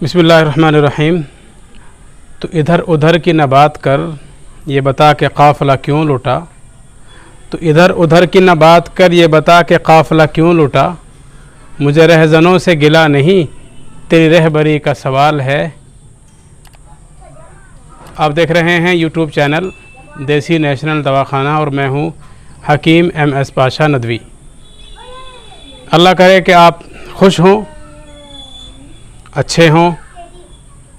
बिस्मिल्लाहिर्रहमानिर्रहीम। तो इधर उधर की न बात कर, ये बता के काफ़िला क्यों लुटा। तो इधर उधर की न बात कर, ये बता के काफ़िला क्यों लुटा। मुझे रहज़नों से गिला नहीं, तेरी रहबरी का सवाल है। आप देख रहे हैं यूट्यूब चैनल देसी नेशनल दवाखाना और मैं हूँ हकीम MS पाशा नदवी। अल्लाह करे कि आप खुश हों, अच्छे हों,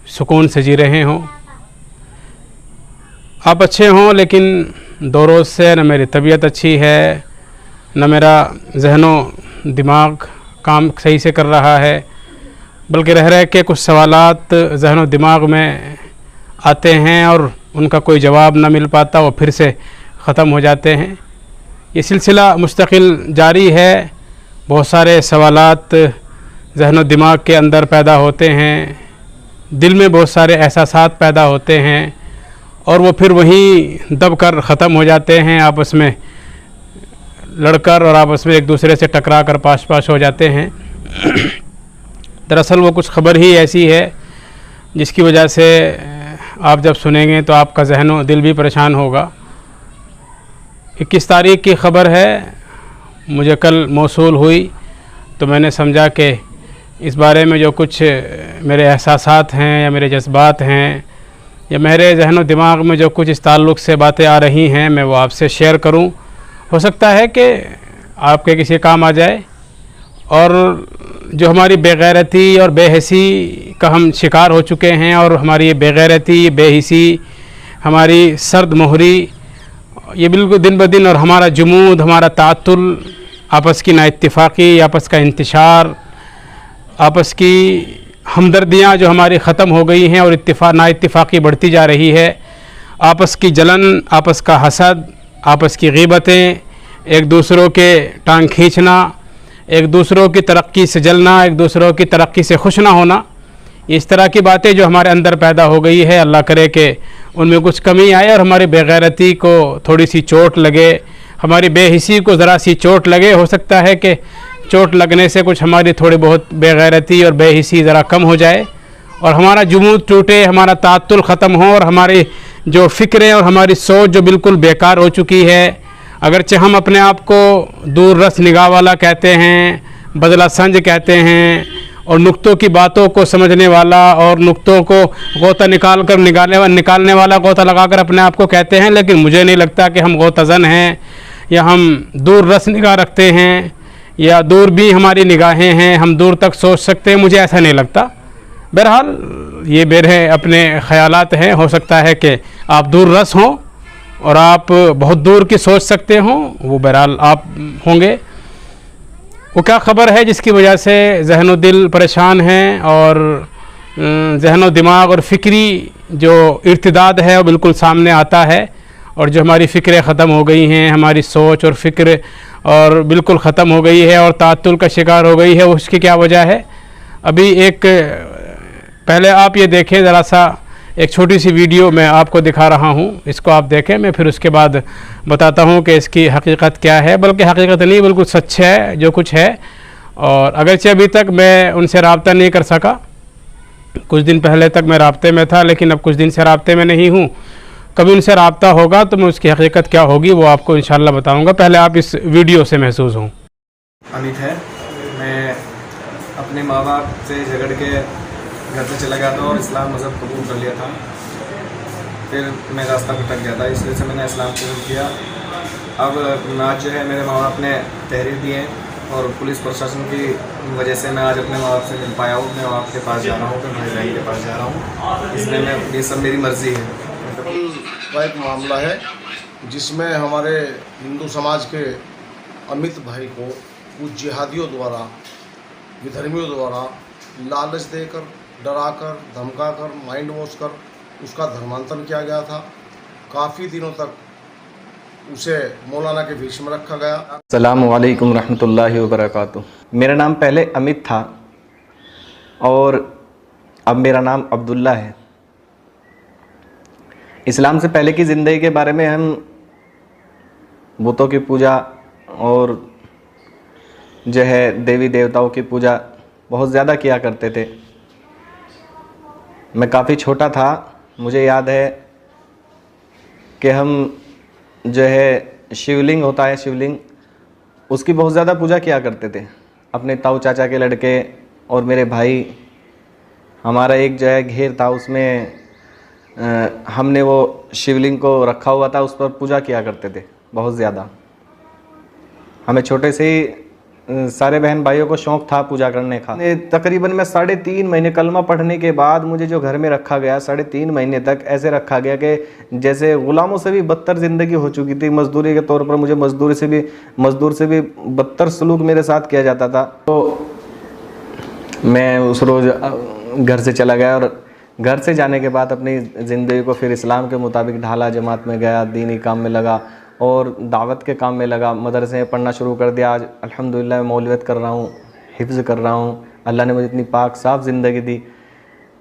सुकून से जी रहे हों। आप अच्छे हों, लेकिन 2 रोज़ से न मेरी तबीयत अच्छी है, न मेरा जहनो दिमाग काम सही से कर रहा है, बल्कि रह के कुछ सवालात जहनो दिमाग में आते हैं और उनका कोई जवाब न मिल पाता, वो फिर से ख़त्म हो जाते हैं। ये सिलसिला मुस्तकिल जारी है। बहुत सारे सवालात जहनो दिमाग के अंदर पैदा होते हैं, दिल में बहुत सारे एहसासात पैदा होते हैं और वो फिर वहीं दब कर ख़त्म हो जाते हैं। आपस में लड़कर और आपस में एक दूसरे से टकरा कर पास पास हो जाते हैं। दरअसल वो कुछ ख़बर ही ऐसी है जिसकी वजह से आप जब सुनेंगे तो आपका जहनो दिल भी परेशान होगा। 21 तारीख की ख़बर है, मुझे कल मौसूल हुई तो मैंने समझा कि इस बारे में जो कुछ मेरे एहसासात हैं या मेरे जज्बात हैं या मेरे जहनो दिमाग में जो कुछ इस ताल्लुक़ से बातें आ रही हैं, मैं वो आपसे शेयर करूं। हो सकता है कि आपके किसी काम आ जाए। और जो हमारी बेगैरती और बेहिसी का हम शिकार हो चुके हैं और हमारी ये बेगैरती, बेहिसी, हमारी सर्द मोहरी, ये बिल्कुल दिन ब दिन, और हमारा जुमूद, हमारा तातुल, आपस की नाइत्तिफ़ाक़ी, आपस का इंतशार, आपस की हमदर्दियाँ जो हमारी ख़त्म हो गई हैं और नाइत्तिफ़ाक़ी बढ़ती जा रही है। आपस की जलन, आपस का हसद, आपस की ग़ीबतें, एक दूसरों के टांग खींचना, एक दूसरों की तरक्की से जलना, एक दूसरों की तरक्की से खुश ना होना, इस तरह की बातें जो हमारे अंदर पैदा हो गई है, अल्लाह करे कि उनमें कुछ कमी आए और हमारी बेगैरती को थोड़ी सी चोट लगे, हमारी बेहिसी को ज़रा सी चोट लगे। हो सकता है कि चोट लगने से कुछ हमारी थोड़ी बहुत बेगैरती और बेहिसी ज़रा कम हो जाए और हमारा जुमूद टूटे, हमारा तात्तुल ख़त्म हो और हमारी जो फ़िक्रें और हमारी सोच जो बिल्कुल बेकार हो चुकी है। अगरचे हम अपने आप को दूर रस निगाह वाला कहते हैं, बदला संज कहते हैं और नुक्तों की बातों को समझने वाला और नुक्तों को गोता निकालने वाला गोता लगाकर अपने आप को कहते हैं, लेकिन मुझे नहीं लगता कि हम गोताज़न हैं या हम दूर रस निगाह रखते हैं या दूर भी हमारी निगाहें हैं, हम दूर तक सोच सकते हैं। मुझे ऐसा नहीं लगता। बहरहाल ये मेरे अपने ख़यालात हैं। हो सकता है कि आप दूर रस हों और आप बहुत दूर की सोच सकते हों, वो बहरहाल आप होंगे। वो क्या ख़बर है जिसकी वजह से जहनो दिल परेशान हैं और जहनो दिमाग और फ़िक्री जो इर्तिदाद है वो बिल्कुल सामने आता है और जो हमारी फ़िक्रें ख़त्म हो गई हैं, हमारी सोच और फ़िक्र और बिल्कुल ख़त्म हो गई है और तात्तुल का शिकार हो गई है। उसकी क्या वजह है? अभी एक पहले आप ये देखें ज़रा सा, एक छोटी सी वीडियो मैं आपको दिखा रहा हूँ, इसको आप देखें। मैं फिर उसके बाद बताता हूँ कि इसकी हकीकत क्या है, बल्कि हकीकत नहीं, बिल्कुल सच है जो कुछ है। और अगरचे अभी तक मैं उनसे रब्ता नहीं कर सका, कुछ दिन पहले तक मैं राब्ते में था, लेकिन अब कुछ दिन से राब्ते में नहीं हूँ। कभी उनसे रब्ता होगा तो मैं उसकी हकीकत क्या होगी वो आपको इंशाल्लाह बताऊँगा। पहले आप इस वीडियो से महसूस हों। अमित है, मैं अपने माँ बाप से झगड़ के घर से चला गया था और इस्लाम मज़हब कबूल कर लिया था। फिर मैं रास्ता भटक गया था, इसलिए से मैंने इस्लाम कबूल किया। अब आज जो है मेरे माँ बाप ने तहरीर दी है और पुलिस प्रशासन की वजह से मैं आज अपने माँ बाप से मिल पाया हूँ। मैं आपके पास जा रहा हूँ, अपने भाई बहन के पास जा रहा हूँ, इसलिए मैं ये सब मेरी मर्ज़ी है। का एक मामला है जिसमें हमारे हिंदू समाज के अमित भाई को कुछ जिहादियों द्वारा, विधर्मियों द्वारा लालच देकर, डराकर, धमकाकर, माइंड वॉश कर उसका धर्मांतरण किया गया था। काफ़ी दिनों तक उसे मौलाना के भेष में रखा गया। अस्सलामु अलैकुम रहमतुल्लाहि व बरकातुहू। मेरा नाम पहले अमित था और अब मेरा नाम अब्दुल्ला है। इस्लाम से पहले की ज़िंदगी के बारे में हम बुतों की पूजा और जो है देवी देवताओं की पूजा बहुत ज़्यादा किया करते थे। मैं काफ़ी छोटा था, मुझे याद है कि हम जो है शिवलिंग होता है, शिवलिंग, उसकी बहुत ज़्यादा पूजा किया करते थे। अपने ताऊ चाचा के लड़के और मेरे भाई, हमारा एक जो है घेर था, उसमें हमने वो शिवलिंग को रखा हुआ था, उस पर पूजा किया करते थे बहुत ज़्यादा। हमें छोटे से ही सारे बहन भाइयों को शौक़ था पूजा करने का। तकरीबन मैं 3.5 महीने कलमा पढ़ने के बाद मुझे जो घर में रखा गया, 3.5 महीने तक ऐसे रखा गया कि जैसे ग़ुलामों से भी बदतर ज़िंदगी हो चुकी थी। मज़दूरी के तौर पर मुझे मज़दूर से भी बदतर सलूक मेरे साथ किया जाता था। तो मैं उस रोज़ घर से चला गया और घर से जाने के बाद अपनी ज़िंदगी को फिर इस्लाम के मुताबिक ढाला, जमात में गया, दीनी काम में लगा और दावत के काम में लगा। मदरसे में पढ़ना शुरू कर दिया। आज अल्हम्दुलिल्लाह मैं मौलवियत कर रहा हूँ, हिफ्ज़ कर रहा हूँ। अल्लाह ने मुझे इतनी पाक साफ़ ज़िंदगी दी,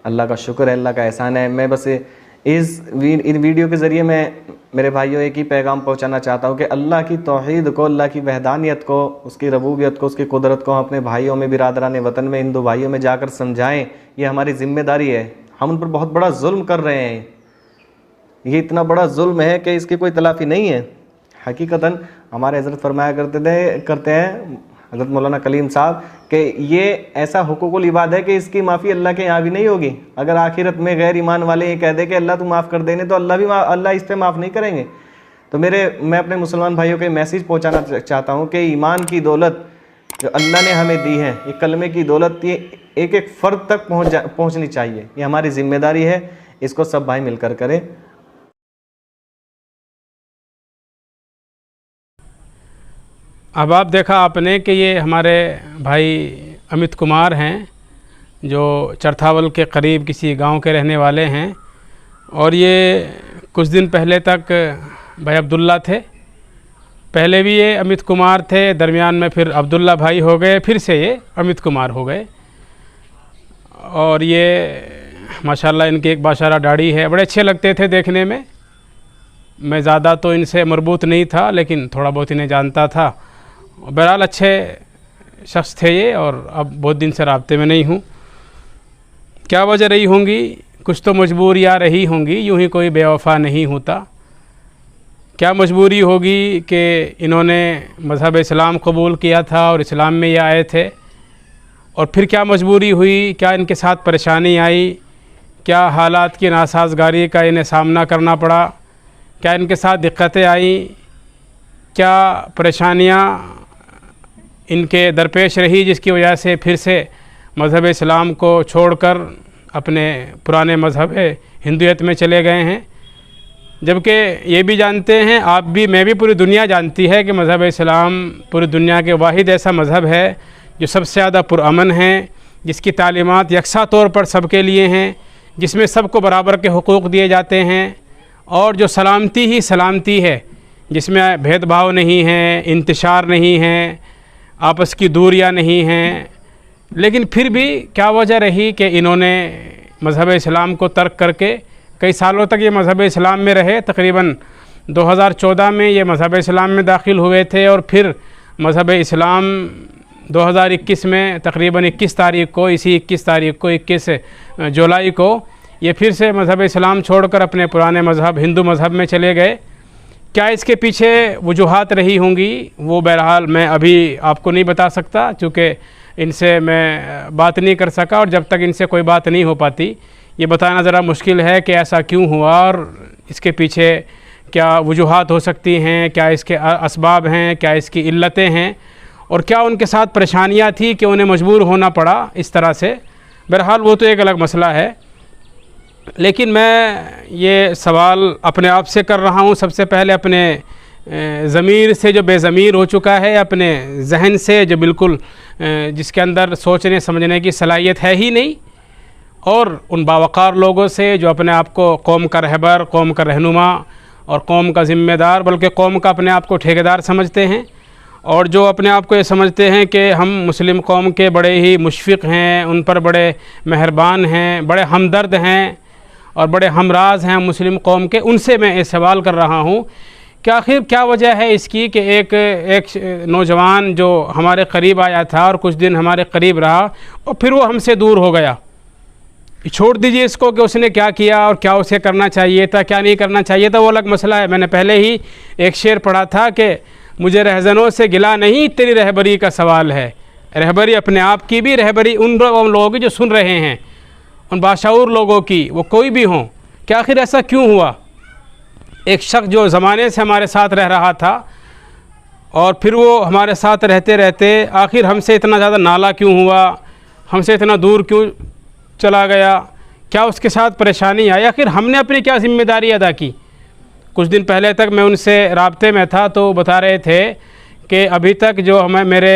अल्लाह का शुक्र है, अल्लाह का एहसान है। मैं बस इन वीडियो के ज़रिए मैं मेरे भाइयों एक ही पैगाम पहुँचाना चाहता हूँ कि अल्लाह की तौहीद को, अल्लाह की वहदानियत को, उसकी रबूबियत को, उसकी कुदरत को हम अपने भाइयों में, बिरादरान वतन में, हिंदू भाइयों में जाकर समझाएँ। ये हमारी ज़िम्मेदारी है। हम उन पर बहुत बड़ा जुल्म कर रहे हैं। ये इतना बड़ा जुल्म है कि इसकी कोई तलाफ़ी नहीं है। हकीकतन हमारे हज़रत फरमाया करते हैं हज़रत मौलाना कलीम साहब कि ये ऐसा हुकूकुल इबाद है कि इसकी माफ़ी अल्लाह के यहाँ भी नहीं होगी। अगर आखिरत में गैर ईमान वाले ये कह दे कि अल्लाह तू माफ़ कर देने, तो अल्लाह इस पर माफ़ नहीं करेंगे। तो मैं अपने मुसलमान भाइयों को मैसेज पहुँचाना चाहता हूँ कि ईमान की दौलत जो अल्लाह ने हमें दी है, ये कलमे की दौलत, ये एक एक फ़र्द तक पहुँचनी चाहिए। ये हमारी ज़िम्मेदारी है, इसको सब भाई मिलकर करें। अब आप देखा आपने कि ये हमारे भाई अमित कुमार हैं, जो चरथावल के करीब किसी गांव के रहने वाले हैं। और ये कुछ दिन पहले तक भाई अब्दुल्ला थे। पहले भी ये अमित कुमार थे, दरमियान में फिर अब्दुल्ला भाई हो गए, फिर से ये अमित कुमार हो गए। और ये माशाल्लाह इनकी एक बाशारा दाढ़ी है, बड़े अच्छे लगते थे देखने में। मैं ज़्यादा तो इनसे मरबूत नहीं था, लेकिन थोड़ा बहुत इन्हें जानता था। बहरहाल अच्छे शख्स थे ये, और अब बहुत दिन से राब्ते में नहीं हूँ। क्या वजह रही होंगी? कुछ तो मजबूरियाँ रही होंगी, यूँ ही कोई बेवफा नहीं होता। क्या मजबूरी होगी कि इन्होंने मज़हब इस्लाम कबूल किया था और इस्लाम में ये आए थे, और फिर क्या मजबूरी हुई, क्या इनके साथ परेशानी आई, क्या हालात की नासाजगारी का इन्हें सामना करना पड़ा, क्या इनके साथ दिक्कतें आई, क्या परेशानियाँ इनके दरपेश रही जिसकी वजह से फिर से मज़हब इस्लाम को छोड़कर अपने पुराने मज़हब हिंदुयत में चले गए हैं। जबकि ये भी जानते हैं, आप भी, मैं भी, पूरी दुनिया जानती है कि मज़हब इस्लाम पूरी दुनिया के वाहिद ऐसा मज़हब है जो सबसे ज़्यादा पुरअमन है, जिसकी तालीमात यकसा तौर पर सबके लिए हैं, जिसमें सबको बराबर के हुकूक़ दिए जाते हैं, और जो सलामती ही सलामती है, जिसमें भेदभाव नहीं है, इंतशार नहीं है, आपस की दूरियां नहीं हैं। लेकिन फिर भी क्या वजह रही कि इन्होंने मज़हब इस्लाम को तर्क करके कई सालों तक ये मज़हब इस्लाम में रहे। तकरीबन 2014 में ये मज़हब इस्लाम में दाखिल हुए थे, और फिर मज़हब इस्लाम 2021 में तकरीबन 21 तारीख को, इसी 21 तारीख को, 21 जुलाई को ये फिर से मज़हब इस्लाम छोड़कर अपने पुराने मज़हब हिंदू मज़हब में चले गए। क्या इसके पीछे वजूहात रही होंगी, वो बहरहाल मैं अभी आपको नहीं बता सकता, चूँकि इनसे मैं बात नहीं कर सका, और जब तक इनसे कोई बात नहीं हो पाती ये बताना ज़रा मुश्किल है कि ऐसा क्यों हुआ और इसके पीछे क्या वजूहात हो सकती हैं, क्या इसके असबाब हैं, क्या इसकी इल्लतें हैं, और क्या उनके साथ परेशानियां थी कि उन्हें मजबूर होना पड़ा इस तरह से। बहरहाल वो तो एक अलग मसला है। लेकिन मैं ये सवाल अपने आप से कर रहा हूँ, सबसे पहले अपने ज़मीर से जो बेज़मीर हो चुका है, अपने जहन से जो बिल्कुल जिसके अंदर सोचने समझने की सलाहियत है ही नहीं, और उन बावकार लोगों से जो अपने आप को कौम का रहबर, कौम का रहनुमा और कौम का ज़िम्मेदार, बल्कि कौम का अपने आप को ठेकेदार समझते हैं, और जो अपने आप को ये समझते हैं कि हम मुस्लिम कौम के बड़े ही मुशफ़िक़ हैं, उन पर बड़े मेहरबान हैं, बड़े हमदर्द हैं और बड़े हमराज हैं मुस्लिम कौम के। उनसे मैं ये सवाल कर रहा हूँ कि आखिर क्या वजह है इसकी कि एक नौजवान जो हमारे करीब आया था और कुछ दिन हमारे करीब रहा और फिर वो हमसे दूर हो गया। छोड़ दीजिए इसको कि उसने क्या किया और क्या उसे करना चाहिए था, क्या नहीं करना चाहिए था, वो अलग मसला है। मैंने पहले ही एक शेर पढ़ा था कि मुझे रहज़नों से गिला नहीं, तेरी रहबरी का सवाल है। रहबरी अपने आप की भी, रहबरी उन लोगों की जो सुन रहे हैं, उन बाशऊर लोगों की, वो कोई भी हों, कि आखिर ऐसा क्यों हुआ। एक शख्स जो ज़माने से हमारे साथ रह रहा था और फिर वो हमारे साथ रहते रहते आखिर हमसे इतना ज़्यादा नाला क्यों हुआ, हमसे इतना दूर क्यों चला गया, क्या उसके साथ परेशानी आई, आखिर हमने अपनी क्या ज़िम्मेदारी अदा की। कुछ दिन पहले तक मैं उनसे राब्ते में था तो बता रहे थे कि अभी तक जो हमें मेरे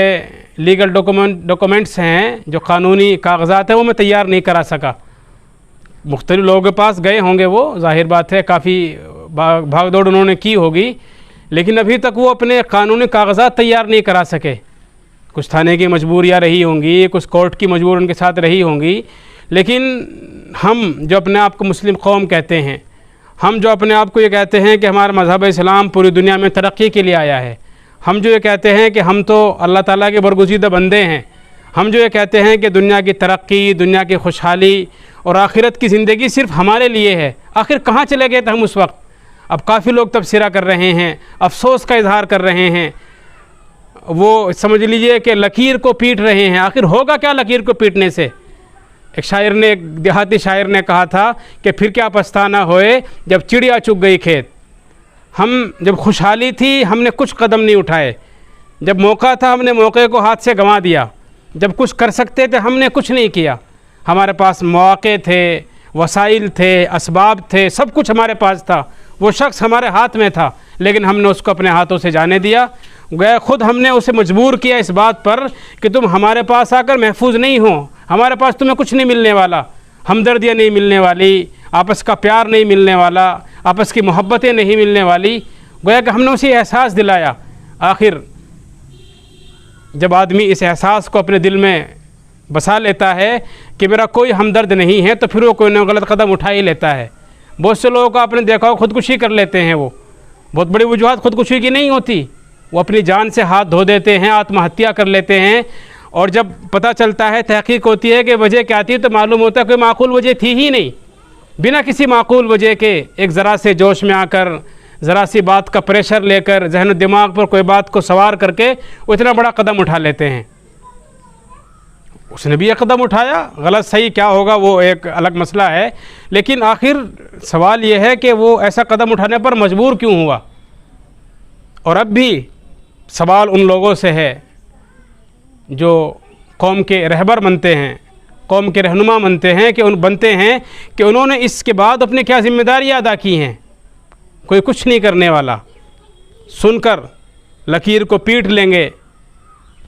लीगल डॉक्यूमेंट्स हैं, जो कानूनी कागजात हैं, वो मैं तैयार नहीं करा सका। मुख्तलिफ लोगों के पास गए होंगे, वो ज़ाहिर बात है काफ़ी भाग दौड़ उन्होंने की होगी, लेकिन अभी तक वो अपने कानूनी कागजात तैयार नहीं करा सके। कुछ थाने की मजबूरियाँ रही होंगी, कुछ कोर्ट की मजबूरी उनके साथ रही होंगी, लेकिन हम जो अपने आप को मुस्लिम कौम कहते हैं, हम जो अपने आप को ये कहते हैं कि हमारा मज़हब इस्लाम पूरी दुनिया में तरक्की के लिए आया है, हम जो ये कहते हैं कि हम तो अल्लाह ताला के बरगुज़ीदा बंदे हैं, हम जो ये कहते हैं कि दुनिया की तरक्की, दुनिया की खुशहाली और आखिरत की ज़िंदगी सिर्फ हमारे लिए है, आखिर कहाँ चले गए थे हम उस वक्त। अब काफ़ी लोग तबसरा कर रहे हैं, अफसोस का इजहार कर रहे हैं, वो समझ लीजिए कि लकीर को पीट रहे हैं। आखिर होगा क्या लकीर को पीटने से। एक शायर ने, एक देहाती शायर ने कहा था कि फिर क्या पछताना होए जब चिड़िया चुग गई खेत। हम जब खुशहाली थी हमने कुछ कदम नहीं उठाए, जब मौका था हमने मौके को हाथ से गंवा दिया, जब कुछ कर सकते थे हमने कुछ नहीं किया। हमारे पास मौके थे, वसाइल थे, असबाब थे, सब कुछ हमारे पास था, वो शख्स हमारे हाथ में था, लेकिन हमने उसको अपने हाथों से जाने दिया। गया खुद हमने उसे मजबूर किया इस बात पर कि तुम हमारे पास आकर महफूज नहीं हो, हमारे पास तुम्हें कुछ नहीं मिलने वाला, हमदर्दियाँ नहीं मिलने वाली, आपस का प्यार नहीं मिलने वाला, आपस की मोहब्बतें नहीं मिलने वाली। गोया कि हमने उसे एहसास दिलाया। आखिर जब आदमी इस एहसास को अपने दिल में बसा लेता है कि मेरा कोई हमदर्द नहीं है, तो फिर वो कोई ना गलत कदम उठा ही लेता है। बहुत से लोगों को आपने देखा हो खुदकुशी कर लेते हैं, वो बहुत बड़ी वजूहत खुदकुशी की नहीं होती, वो अपनी जान से हाथ धो देते हैं, आत्महत्या कर लेते हैं। और जब पता चलता है, तहकीक होती है कि वजह क्या थी, तो मालूम होता है कोई माकूल वजह थी ही नहीं। बिना किसी माकूल वजह के एक ज़रा से जोश में आकर, ज़रा सी बात का प्रेशर लेकर, जहन दिमाग पर कोई बात को सवार करके वो इतना बड़ा कदम उठा लेते हैं। उसने भी एक कदम उठाया, गलत सही क्या होगा वो एक अलग मसला है, लेकिन आखिर सवाल ये है कि वो ऐसा कदम उठाने पर मजबूर क्यों हुआ। और अब भी सवाल उन लोगों से है जो कौम के रहबर बनते हैं, कौम के रहनुमा बनते हैं कि उन्होंने इसके बाद अपनी क्या ज़िम्मेदारियाँ अदा की हैं। कोई कुछ नहीं करने वाला, सुनकर लकीर को पीट लेंगे,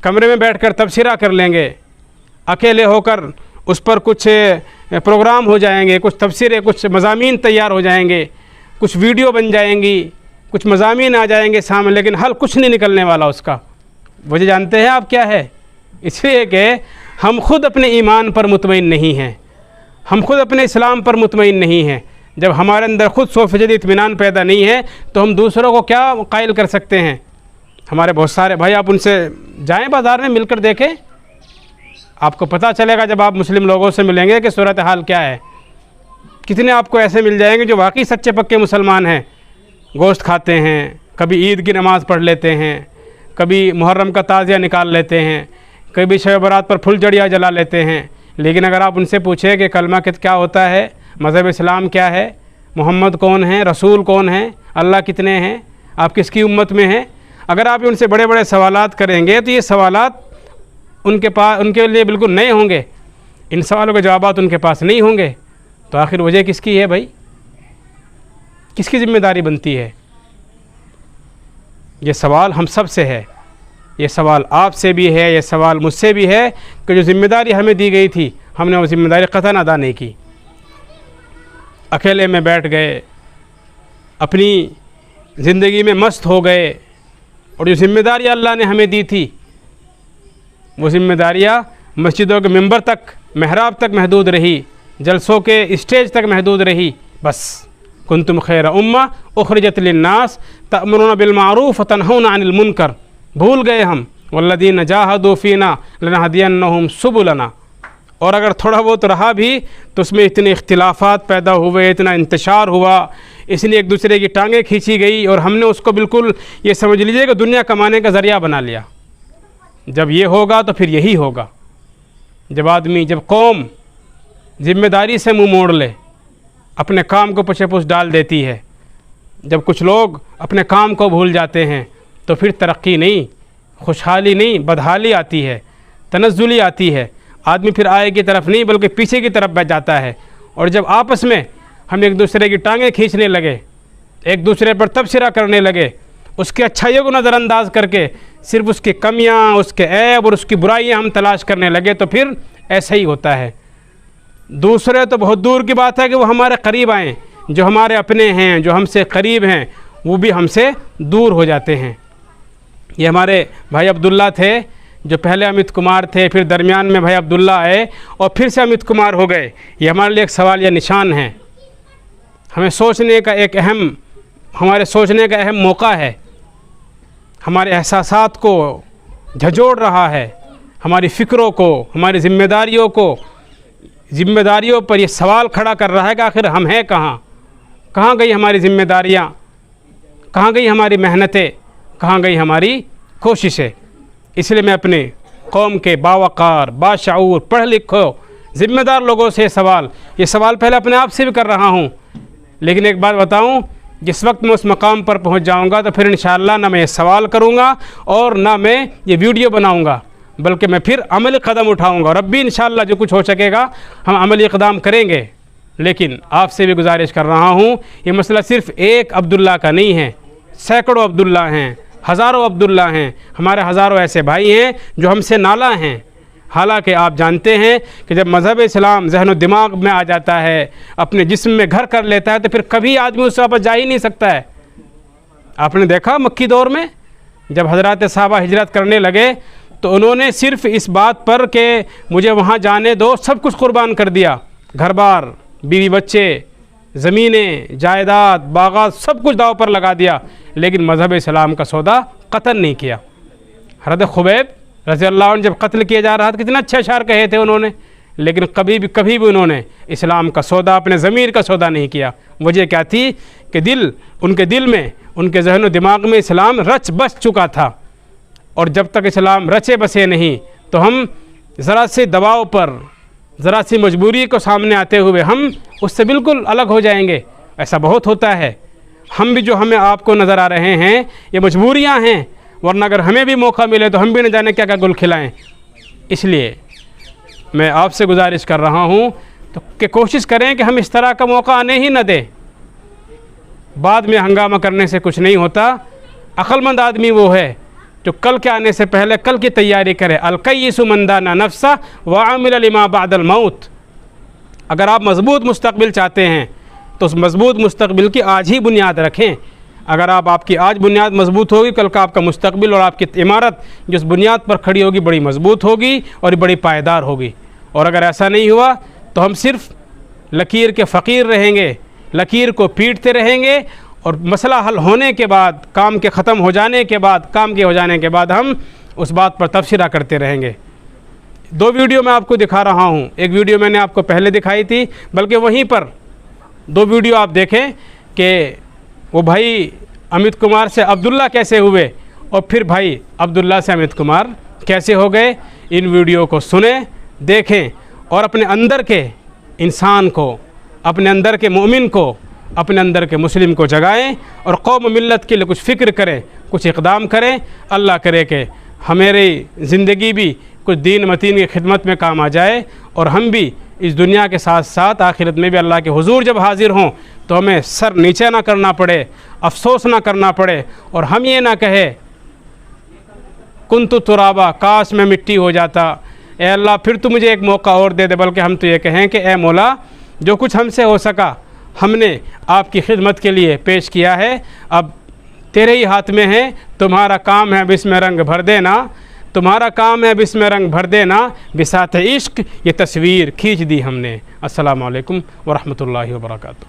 कमरे में बैठकर तबसरा कर लेंगे, अकेले होकर उस पर कुछ प्रोग्राम हो जाएंगे, कुछ तफसीरें, कुछ मज़ामीन तैयार हो जाएंगे, कुछ वीडियो बन जाएंगी, कुछ मज़ामीन आ जाएंगे सामने, लेकिन हल कुछ नहीं निकलने वाला उसका। वजह जानते हैं आप क्या है? इसलिए कि हम खुद अपने ईमान पर मुतमईन नहीं हैं, हम खुद अपने इस्लाम पर मुतमईन नहीं हैं। जब हमारे अंदर खुद 100% इत्मीनान पैदा नहीं है तो हम दूसरों को क्या कायल कर सकते हैं। हमारे बहुत सारे भाई, आप उनसे जाएं बाज़ार में, मिलकर देखें, आपको पता चलेगा जब आप मुस्लिम लोगों से मिलेंगे कि सूरत हाल क्या है। कितने आपको ऐसे मिल जाएंगे जो वाकई सच्चे पक्के मुसलमान हैं, गोश्त खाते हैं, कभी ईद की नमाज़ पढ़ लेते हैं, कभी मुहर्रम का ताज़िया निकाल लेते हैं, कभी शब बरात पर फुलझड़ियाँ जला लेते हैं। लेकिन अगर आप उनसे पूछें कि कलमा क्या होता है, मज़हब इस्लाम क्या है, मोहम्मद कौन है, रसूल कौन है, अल्लाह कितने हैं, आप किसकी उम्मत में हैं, अगर आप उनसे बड़े बड़े सवालात करेंगे तो ये सवालात उनके लिए बिल्कुल नए होंगे। इन सवालों के जवाबात उनके पास नहीं होंगे। तो आखिर वजह किसकी है भाई? किसकी ज़िम्मेदारी बनती है? ये सवाल हम सब से है, ये सवाल आपसे भी है, ये सवाल मुझसे भी है कि जो ज़िम्मेदारी हमें दी गई थी हमने वो ज़िम्मेदारी क़तन अदा नहीं की। अकेले में बैठ गए, अपनी ज़िंदगी में मस्त हो गए, और जो ज़िम्मेदारियाँ अल्लाह ने हमें दी थी वो ज़िम्मेदारियाँ मस्जिदों के मिंबर तक, महराब तक महदूद रही, जलसों के स्टेज तक महदूद रही। बस कुंतुम खैर उम्मा उखरिजत लिन्नास तअमुरुना बिल मारूफ व तनहौना अनिल मुनकर। भूल गए हम, वल्लदीन जाहदू फीना लनहदियन्नहुम सुबुलना। और अगर थोड़ा बहुत रहा भी तो उसमें इतने इख्तिलाफ़ात पैदा हुए, इतना इंतशार हुआ, इसलिए एक दूसरे की टांगें खींची गई और हमने उसको बिल्कुल ये समझ लीजिए कि दुनिया कमाने का ज़रिया बना लिया। जब ये होगा तो फिर यही होगा। जब कौम ज़िम्मेदारी से मुंह मोड़ ले, अपने काम को पछेपुछ डाल देती है, जब कुछ लोग अपने काम को भूल जाते हैं, तो फिर तरक्की नहीं, खुशहाली नहीं, बदहाली आती है, तनज़्ज़ुली आती है। आदमी फिर आगे की तरफ नहीं बल्कि पीछे की तरफ बैठ जाता है। और जब आपस में हम एक दूसरे की टांगें खींचने लगे, एक दूसरे पर तबसरा करने लगे, उसकी अच्छाइयों को नज़रअंदाज करके सिर्फ उसकी कमियां, उसके ऐब और उसकी बुराइयां हम तलाश करने लगे, तो फिर ऐसा ही होता है। दूसरे तो बहुत दूर की बात है कि वो हमारे करीब आएँ, जो हमारे अपने हैं, जो हमसे करीब हैं, वो भी हमसे दूर हो जाते हैं। ये हमारे भाई अब्दुल्ला थे, जो पहले अमित कुमार थे, फिर दरमियान में भाई अब्दुल्ला आए और फिर से अमित कुमार हो गए। ये हमारे लिए एक सवाल या निशान है। हमें सोचने का हमारे सोचने का अहम मौका है। हमारे एहसासात को झंझोड़ रहा है, हमारी फ़िक्रों को, हमारी ज़िम्मेदारियों पर ये सवाल खड़ा कर रहा है कि आखिर हम हैं कहाँ गई हमारी ज़िम्मेदारियाँ, कहाँ गई हमारी मेहनतें, कहाँ गई हमारी कोशिशें। इसलिए मैं अपने कौम के बावकार, बाशऊर, पढ़ लिखो, ज़िम्मेदार लोगों से ये सवाल पहले अपने आप से भी कर रहा हूँ। लेकिन एक बात बताऊँ, जिस वक्त मैं उस मकाम पर पहुँच जाऊँगा तो फिर इंशाअल्लाह ना मैं ये सवाल करूँगा और ना मैं ये वीडियो बनाऊँगा, बल्कि मैं फिर अमली कदम उठाऊँगा। और अब भी इंशाअल्लाह जो कुछ हो सकेगा हम अमली इक़दाम करेंगे। लेकिन आपसे भी गुजारिश कर रहा हूँ, ये मसला सिर्फ़ एक अब्दुल्ला का नहीं है, सैकड़ों अब्दुल्ला हैं, हज़ारों अब्दुल्ला हैं, हमारे हज़ारों ऐसे भाई हैं जो हमसे नाला हैं। हालांकि आप जानते हैं कि जब मज़हब इस्लाम ज़हन दिमाग में आ जाता है, अपने जिस्म में घर कर लेता है, तो फिर कभी आदमी उससे वापस जा ही नहीं सकता है। आपने देखा मक्की दौर में जब हज़रात सहाबा हिजरत करने लगे तो उन्होंने सिर्फ़ इस बात पर कि मुझे वहाँ जाने दो, सब कुछ कुर्बान कर दिया। घर बार, बीवी बच्चे, ज़मीनें, जायदाद, बागात, सब कुछ दाव पर लगा दिया, लेकिन मज़हब इस्लाम का सौदा कत्ल नहीं किया। हज़रत खुबैब रज़ी अल्लाह अन्हु जब कत्ल किया जा रहा था, कितना अच्छे अशार कहे थे उन्होंने, लेकिन कभी भी उन्होंने इस्लाम का सौदा, अपने ज़मीर का सौदा नहीं किया। वजह क्या थी कि उनके दिल में, उनके जहन व दिमाग में इस्लाम रच बस चुका था। और जब तक इस्लाम रचे बसे नहीं तो हम ज़रा से दबाव पर, ज़रा सी मजबूरी को सामने आते हुए हम उससे बिल्कुल अलग हो जाएंगे। ऐसा बहुत होता है। हम भी जो हमें आपको नज़र आ रहे हैं ये मजबूरियां हैं, वरना अगर हमें भी मौका मिले तो हम भी न जाने क्या क्या गुल खिलाएं। इसलिए मैं आपसे गुजारिश कर रहा हूं तो कि कोशिश करें कि हम इस तरह का मौका आने ही न दें। बाद में हंगामा करने से कुछ नहीं होता। अक्लमंद आदमी वो है जो कल के आने से पहले कल की तैयारी करे। अलकय्यिसु मन दाना नफ्सा व अमिल लिमा बअदल मौत। अगर आप मज़बूत मुस्तक़बिल चाहते हैं तो उस मज़बूत मुस्तक़बिल की आज ही बुनियाद रखें। अगर आपकी आज बुनियाद मज़बूत होगी, कल का आपका मुस्तक़बिल और आपकी इमारत जो उस बुनियाद पर खड़ी होगी बड़ी मज़बूत होगी और बड़ी पायदार होगी। और अगर ऐसा नहीं हुआ तो हम सिर्फ़ लकीर के फ़कीर रहेंगे, लकीर को पीटते रहेंगे और मसला हल होने के बाद, काम के ख़त्म हो जाने के बाद हम उस बात पर तबसरा करते रहेंगे। 2 वीडियो मैं आपको दिखा रहा हूँ। एक वीडियो मैंने आपको पहले दिखाई थी, बल्कि वहीं पर 2 वीडियो आप देखें कि वो भाई अमित कुमार से अब्दुल्ला कैसे हुए और फिर भाई अब्दुल्ला से अमित कुमार कैसे हो गए। इन वीडियो को सुने, देखें और अपने अंदर के इंसान को, अपने अंदर के मोमिन को, अपने अंदर के मुस्लिम को जगाएं और कौम मिल्लत के लिए कुछ फ़िक्र करें, कुछ इक़दाम करें। अल्लाह करे कि हमारी ज़िंदगी भी कुछ दीन मतीन की खिदमत में काम आ जाए और हम भी इस दुनिया के साथ साथ आखिरत में भी अल्लाह के हुजूर जब हाज़िर हों तो हमें सर नीचे ना करना पड़े, अफसोस ना करना पड़े और हम ये ना कहे कुन्तु तुराबा, काश मैं मिट्टी हो जाता, ए अल्लाह फिर तू मुझे एक मौका और दे दे। बल्कि हम तो ये कहें कि ए मौला, जो कुछ हमसे हो सका हमने आपकी खिदमत के लिए पेश किया है, अब तेरे ही हाथ में है। तुम्हारा काम है अब इसमें रंग भर देना, तुम्हारा काम है अब इसमें रंग भर देना। बिसात इश्क ये तस्वीर खींच दी हमने। अस्सलामु अलैकुम व रहमतुल्लाहि व बरकातुहू।